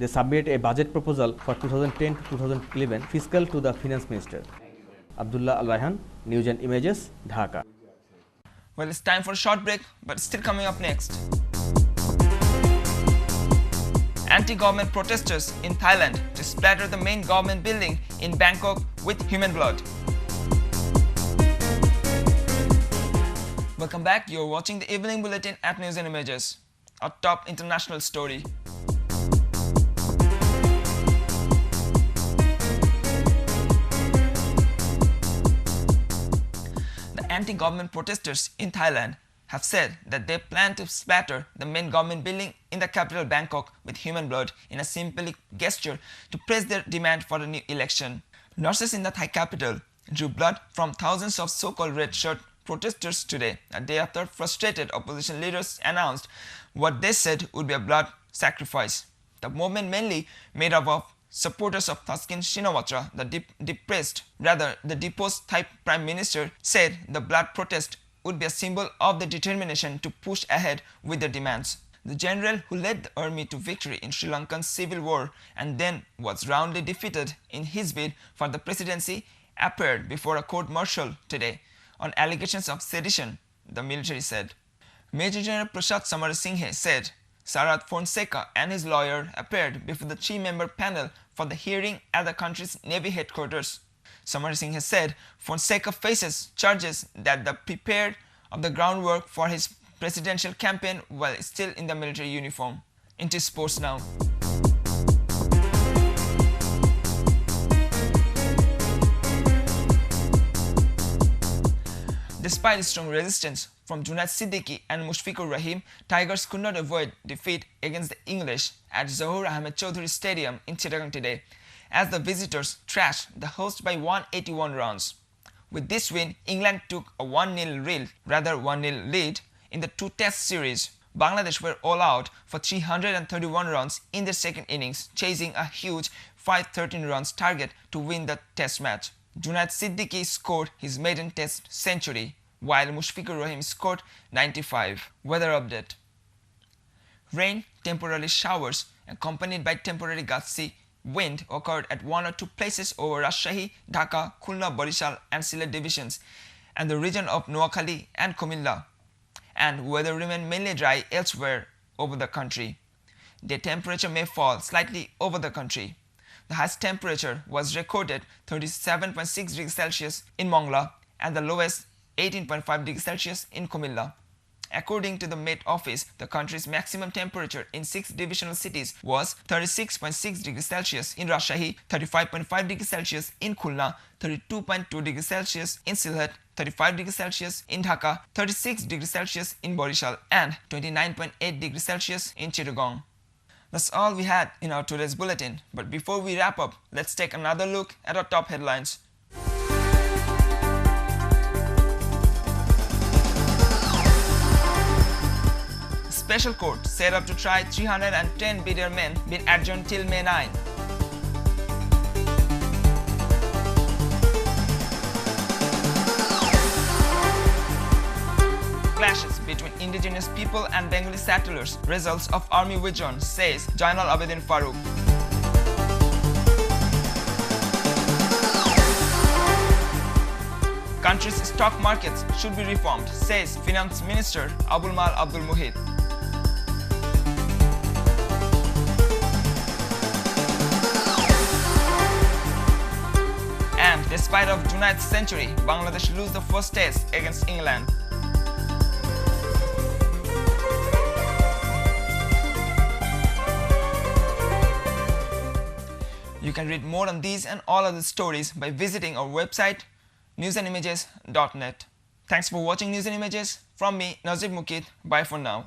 they submit a budget proposal for 2010 to 2011 fiscal to the finance minister. Abdullah Al Rayhan, News and Images, Dhaka. Well, it's time for a short break, but still coming up next. Anti-government protesters in Thailand to splatter the main government building in Bangkok with human blood. Welcome back. You're watching the evening bulletin at News and Images. Our top international story. The anti-government protesters in Thailand have said that they plan to splatter the main government building in the capital Bangkok with human blood in a symbolic gesture to press their demand for a new election. Nurses in the Thai capital drew blood from thousands of so-called red shirt protesters today, a day after frustrated opposition leaders announced what they said would be a blood sacrifice. The movement, mainly made up of supporters of Thaksin Shinawatra, the deposed Thai Prime Minister, said the blood protest would be a symbol of the determination to push ahead with their demands. The general who led the army to victory in Sri Lankan civil war and then was roundly defeated in his bid for the presidency appeared before a court-martial today on allegations of sedition, the military said. Major General Prasad Samarisinghe said Sarath Fonseca and his lawyer appeared before the three-member panel for the hearing at the country's Navy headquarters. Samarisinghe said Fonseca faces charges that the prepared of the groundwork for his presidential campaign while still in the military uniform. Into sports now. Despite strong resistance from Junaid Siddiqui and Mushfiqur Rahim, Tigers could not avoid defeat against the English at Zohor Ahmed Chaudhary Stadium in Chittagong today, as the visitors trashed the host by 181 runs. With this win, England took a 1-0 lead in the two-test series. Bangladesh were all out for 331 runs in their second innings, chasing a huge 513 runs target to win the test match. Junaid Siddiqui scored his maiden test century, while Mushfiqur Rahim scored 95. Weather update. Rain, temporary showers, accompanied by temporary gusty wind occurred at one or two places over Rajshahi, Dhaka, Khulna, Barishal and Sylhet divisions and the region of Noakhali and Kumilla, and weather remained mainly dry elsewhere over the country. The temperature may fall slightly over the country. The highest temperature was recorded 37.6 degrees Celsius in Mongla and the lowest 18.5 degrees Celsius in Kumilla. According to the Met Office, the country's maximum temperature in 6 divisional cities was 36.6 degrees Celsius in Rajshahi, 35.5 degrees Celsius in Khulna, 32.2 degrees Celsius in Sylhet, 35 degrees Celsius in Dhaka, 36 degrees Celsius in Barishal and 29.8 degrees Celsius in Chittagong. That's all we had in our today's bulletin, but before we wrap up, let's take another look at our top headlines. Special court set up to try 310 bidder men been adjourned till May 9. Clashes between indigenous people and Bengali settlers, results of army withdrawal, says Jainal Abedin Farooq. Country's stock markets should be reformed, says Finance Minister Abul Mal Abdul Muhit. And despite of Junaid's century, Bangladesh lose the first test against England. You can read more on these and all other stories by visiting our website newsandimages.net. Thanks for watching News and Images. From me, Nazib Mukid. Bye for now.